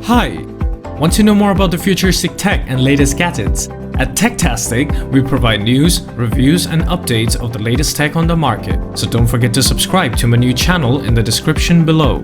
Hi! Want to know more about the futuristic tech and latest gadgets? At Techtastic, we provide news, reviews and updates of the latest tech on the market. So don't forget to subscribe to my new channel in the description below.